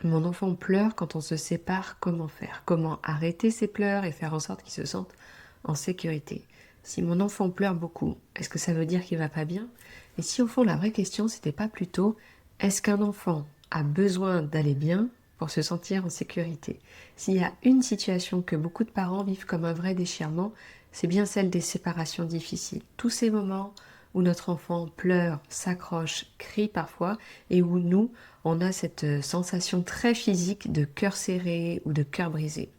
Mon enfant pleure quand on se sépare, comment faire? Comment arrêter ses pleurs et faire en sorte qu'il se sente en sécurité? Si mon enfant pleure beaucoup, est-ce que ça veut dire qu'il va pas bien? Et si au fond la vraie question c'était pas plutôt est-ce qu'un enfant a besoin d'aller bien pour se sentir en sécurité? S'il y a une situation que beaucoup de parents vivent comme un vrai déchirement, c'est bien celle des séparations difficiles. Tous ces moments où notre enfant pleure, s'accroche, crie parfois, et où nous, on a cette sensation très physique de cœur serré ou de cœur brisé.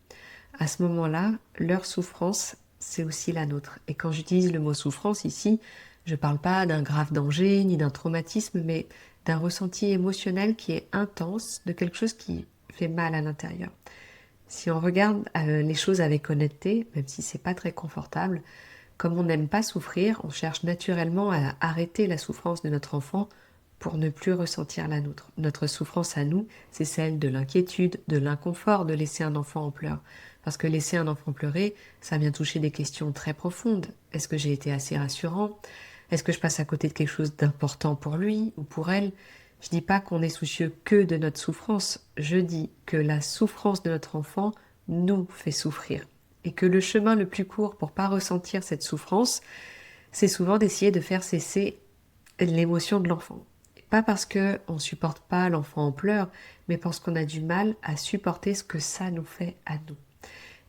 À ce moment-là, leur souffrance, c'est aussi la nôtre. Et quand j'utilise le mot souffrance ici, je ne parle pas d'un grave danger ni d'un traumatisme, mais d'un ressenti émotionnel qui est intense, de quelque chose qui fait mal à l'intérieur. Si on regarde les choses avec honnêteté, même si c'est pas très confortable, comme on n'aime pas souffrir, on cherche naturellement à arrêter la souffrance de notre enfant pour ne plus ressentir la nôtre. Notre souffrance à nous, c'est celle de l'inquiétude, de l'inconfort de laisser un enfant en pleurs. Parce que laisser un enfant pleurer, ça vient toucher des questions très profondes. Est-ce que j'ai été assez rassurant? Est-ce que je passe à côté de quelque chose d'important pour lui ou pour elle? Je dis pas qu'on est soucieux que de notre souffrance. Je dis que la souffrance de notre enfant nous fait souffrir. Et que le chemin le plus court pour pas ressentir cette souffrance, c'est souvent d'essayer de faire cesser l'émotion de l'enfant. Pas parce qu'on ne supporte pas l'enfant en pleurs, mais parce qu'on a du mal à supporter ce que ça nous fait à nous.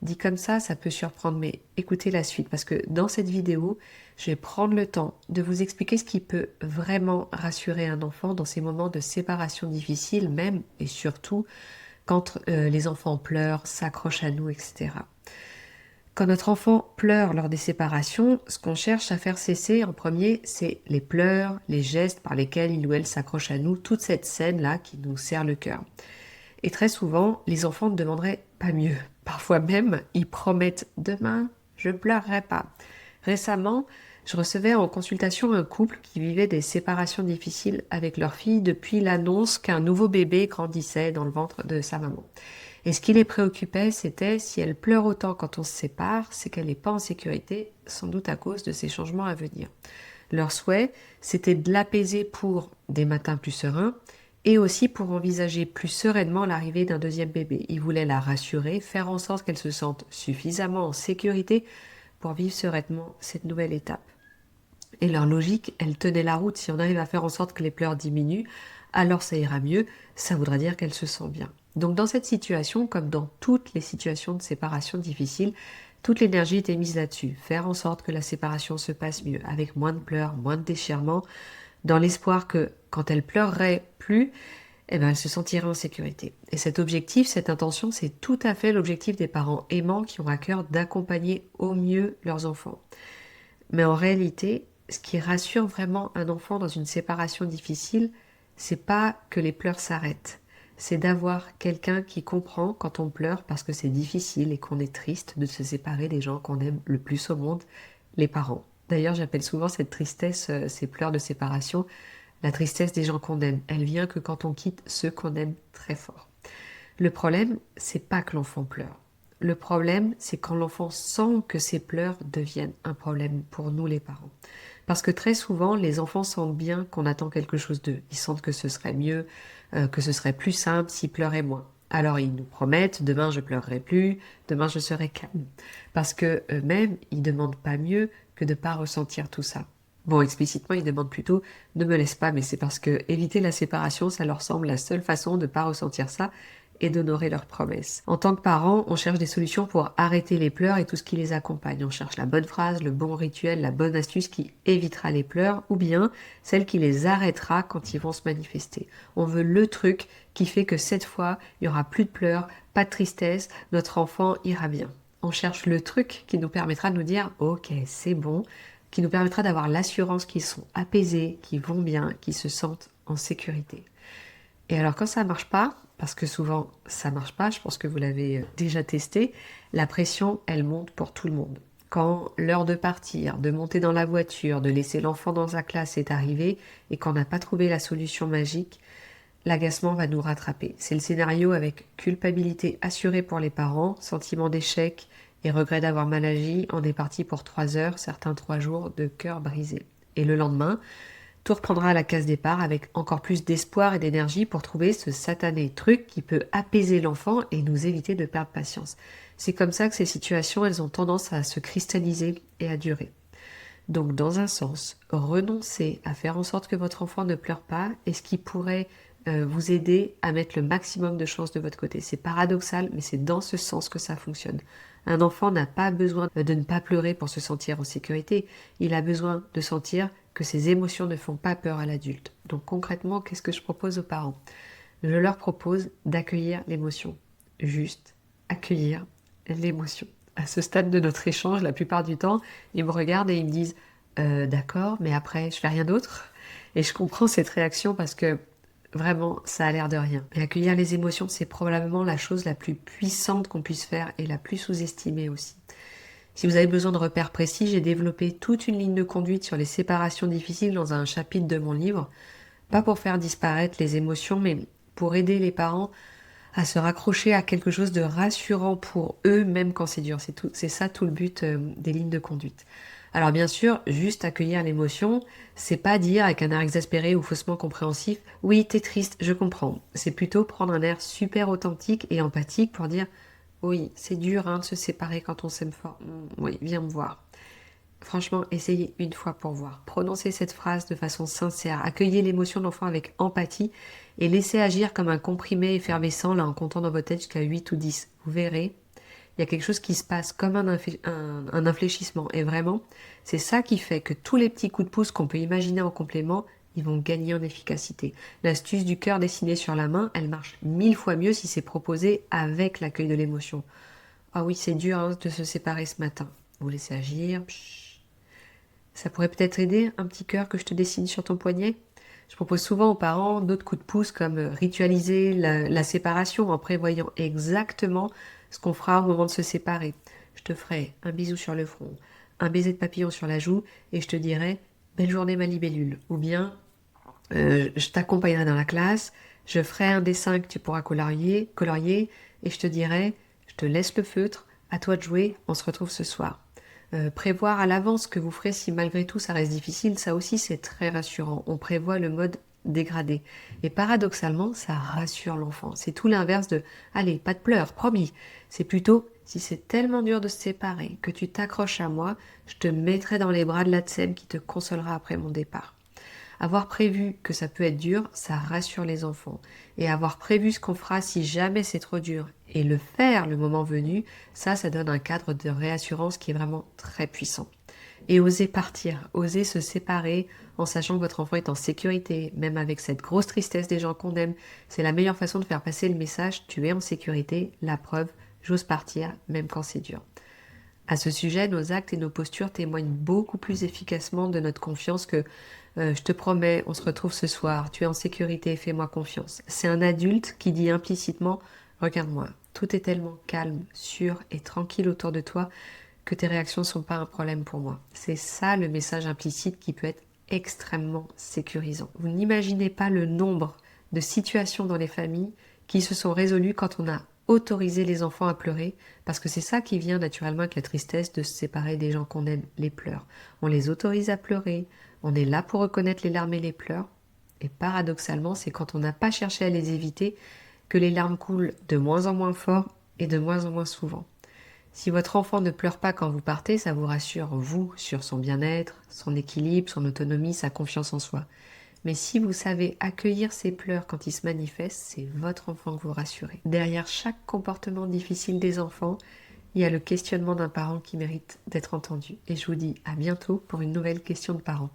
Dit comme ça peut surprendre, mais écoutez la suite, parce que dans cette vidéo, je vais prendre le temps de vous expliquer ce qui peut vraiment rassurer un enfant dans ces moments de séparation difficiles, même et surtout quand les enfants pleurent, s'accrochent à nous, etc. Quand notre enfant pleure lors des séparations, ce qu'on cherche à faire cesser en premier, c'est les pleurs, les gestes par lesquels il ou elle s'accroche à nous, toute cette scène-là qui nous serre le cœur. Et très souvent, les enfants ne demanderaient pas mieux. Parfois même, ils promettent demain, je ne pleurerai pas. Récemment, je recevais en consultation un couple qui vivait des séparations difficiles avec leur fille depuis l'annonce qu'un nouveau bébé grandissait dans le ventre de sa maman. Et ce qui les préoccupait, c'était si elle pleure autant quand on se sépare, c'est qu'elle n'est pas en sécurité, sans doute à cause de ces changements à venir. Leur souhait, c'était de l'apaiser pour des matins plus sereins et aussi pour envisager plus sereinement l'arrivée d'un deuxième bébé. Ils voulaient la rassurer, faire en sorte qu'elle se sente suffisamment en sécurité pour vivre sereinement cette nouvelle étape. Et leur logique, elle tenait la route. Si on arrive à faire en sorte que les pleurs diminuent, alors ça ira mieux. Ça voudra dire qu'elle se sent bien. Donc dans cette situation, comme dans toutes les situations de séparation difficiles, toute l'énergie était mise là-dessus. Faire en sorte que la séparation se passe mieux, avec moins de pleurs, moins de déchirements, dans l'espoir que quand elle pleurerait plus, eh ben, elle se sentirait en sécurité. Et cet objectif, cette intention, c'est tout à fait l'objectif des parents aimants qui ont à cœur d'accompagner au mieux leurs enfants. Mais en réalité, ce qui rassure vraiment un enfant dans une séparation difficile, c'est pas que les pleurs s'arrêtent. C'est d'avoir quelqu'un qui comprend quand on pleure parce que c'est difficile et qu'on est triste de se séparer des gens qu'on aime le plus au monde, les parents. D'ailleurs, j'appelle souvent cette tristesse, ces pleurs de séparation, la tristesse des gens qu'on aime. Elle vient que quand on quitte ceux qu'on aime très fort. Le problème, c'est pas que l'enfant pleure. Le problème, c'est quand l'enfant sent que ses pleurs deviennent un problème pour nous les parents. Parce que très souvent, les enfants sentent bien qu'on attend quelque chose d'eux. Ils sentent que ce serait mieux, que ce serait plus simple s'ils pleuraient moins. Alors ils nous promettent, demain je pleurerai plus, demain je serai calme. Parce que eux-mêmes, ils demandent pas mieux que de ne pas ressentir tout ça. Bon, explicitement, ils demandent plutôt ne me laisse pas, mais c'est parce que éviter la séparation, ça leur semble la seule façon de ne pas ressentir ça et d'honorer leurs promesses. En tant que parents, on cherche des solutions pour arrêter les pleurs et tout ce qui les accompagne. On cherche la bonne phrase, le bon rituel, la bonne astuce qui évitera les pleurs ou bien celle qui les arrêtera quand ils vont se manifester. On veut le truc qui fait que cette fois, il y aura plus de pleurs, pas de tristesse, notre enfant ira bien. On cherche le truc qui nous permettra de nous dire ok, c'est bon, qui nous permettra d'avoir l'assurance qu'ils sont apaisés, qu'ils vont bien, qu'ils se sentent en sécurité. Et alors quand ça marche pas, parce que souvent ça marche pas, je pense que vous l'avez déjà testé, la pression elle monte pour tout le monde. Quand l'heure de partir, de monter dans la voiture, de laisser l'enfant dans sa classe est arrivée et qu'on n'a pas trouvé la solution magique, l'agacement va nous rattraper. C'est le scénario avec culpabilité assurée pour les parents, sentiment d'échec et regret d'avoir mal agi. On est parti pour 3 heures, certains 3 jours de cœur brisé. Et le lendemain, tout reprendra à la case départ avec encore plus d'espoir et d'énergie pour trouver ce satané truc qui peut apaiser l'enfant et nous éviter de perdre patience. C'est comme ça que ces situations, elles ont tendance à se cristalliser et à durer. Donc, dans un sens, renoncez à faire en sorte que votre enfant ne pleure pas est ce qui pourrait vous aider à mettre le maximum de chances de votre côté. C'est paradoxal, mais c'est dans ce sens que ça fonctionne. Un enfant n'a pas besoin de ne pas pleurer pour se sentir en sécurité. Il a besoin de sentir que ses émotions ne font pas peur à l'adulte. Donc concrètement, qu'est-ce que je propose aux parents? Je leur propose d'accueillir l'émotion. Juste accueillir l'émotion. À ce stade de notre échange, la plupart du temps, ils me regardent et ils me disent d'accord, mais après, je fais rien d'autre. Et je comprends cette réaction parce que vraiment, ça a l'air de rien. Et accueillir les émotions, c'est probablement la chose la plus puissante qu'on puisse faire et la plus sous-estimée aussi. Si vous avez besoin de repères précis, j'ai développé toute une ligne de conduite sur les séparations difficiles dans un chapitre de mon livre. Pas pour faire disparaître les émotions, mais pour aider les parents à se raccrocher à quelque chose de rassurant pour eux, même quand c'est dur. C'est ça tout le but des lignes de conduite. Alors bien sûr, juste accueillir l'émotion, c'est pas dire avec un air exaspéré ou faussement compréhensif, oui, t'es triste, je comprends. C'est plutôt prendre un air super authentique et empathique pour dire, oui, c'est dur de se séparer quand on s'aime fort. Oui, viens me voir. Franchement, essayez une fois pour voir. Prononcez cette phrase de façon sincère. Accueillez l'émotion de l'enfant avec empathie et laissez agir comme un comprimé effervescent là en comptant dans votre tête jusqu'à 8 ou 10. Vous verrez, il y a quelque chose qui se passe comme un infléchissement. Et vraiment, c'est ça qui fait que tous les petits coups de pouce qu'on peut imaginer en complément, ils vont gagner en efficacité. L'astuce du cœur dessiné sur la main, elle marche 1000 fois mieux si c'est proposé avec l'accueil de l'émotion. Ah oui, c'est dur de se séparer ce matin. Vous laissez agir. Ça pourrait peut-être aider un petit cœur que je te dessine sur ton poignet. Je propose souvent aux parents d'autres coups de pouce comme ritualiser la séparation en prévoyant exactement ce qu'on fera au moment de se séparer. Je te ferai un bisou sur le front, un baiser de papillon sur la joue et je te dirai belle journée ma libellule. Ou bien je t'accompagnerai dans la classe, je ferai un dessin que tu pourras colorier et je te dirai je te laisse le feutre, à toi de jouer, on se retrouve ce soir. Prévoir à l'avance ce que vous ferez si malgré tout ça reste difficile, ça aussi c'est très rassurant. On prévoit le mode dégradé. Et paradoxalement, ça rassure l'enfant. C'est tout l'inverse de allez, pas de pleurs, promis. C'est plutôt si c'est tellement dur de se séparer que tu t'accroches à moi, je te mettrai dans les bras de la Tsem qui te consolera après mon départ. Avoir prévu que ça peut être dur, ça rassure les enfants. Et avoir prévu ce qu'on fera si jamais c'est trop dur et le faire le moment venu, ça donne un cadre de réassurance qui est vraiment très puissant. Et oser partir, oser se séparer en sachant que votre enfant est en sécurité, même avec cette grosse tristesse des gens qu'on aime, c'est la meilleure façon de faire passer le message, tu es en sécurité, la preuve, j'ose partir, même quand c'est dur. À ce sujet, nos actes et nos postures témoignent beaucoup plus efficacement de notre confiance que je te promets, on se retrouve ce soir, tu es en sécurité, fais-moi confiance. C'est un adulte qui dit implicitement regarde-moi, tout est tellement calme, sûr et tranquille autour de toi que tes réactions ne sont pas un problème pour moi. C'est ça le message implicite qui peut être extrêmement sécurisant. Vous n'imaginez pas le nombre de situations dans les familles qui se sont résolues quand on a autorisé les enfants à pleurer, parce que c'est ça qui vient naturellement avec la tristesse de se séparer des gens qu'on aime, les pleurs. On les autorise à pleurer, on est là pour reconnaître les larmes et les pleurs, et paradoxalement, c'est quand on n'a pas cherché à les éviter que les larmes coulent de moins en moins fort et de moins en moins souvent. Si votre enfant ne pleure pas quand vous partez, ça vous rassure, vous, sur son bien-être, son équilibre, son autonomie, sa confiance en soi. Mais si vous savez accueillir ses pleurs quand ils se manifestent, c'est votre enfant que vous rassurez. Derrière chaque comportement difficile des enfants, il y a le questionnement d'un parent qui mérite d'être entendu. Et je vous dis à bientôt pour une nouvelle question de parents.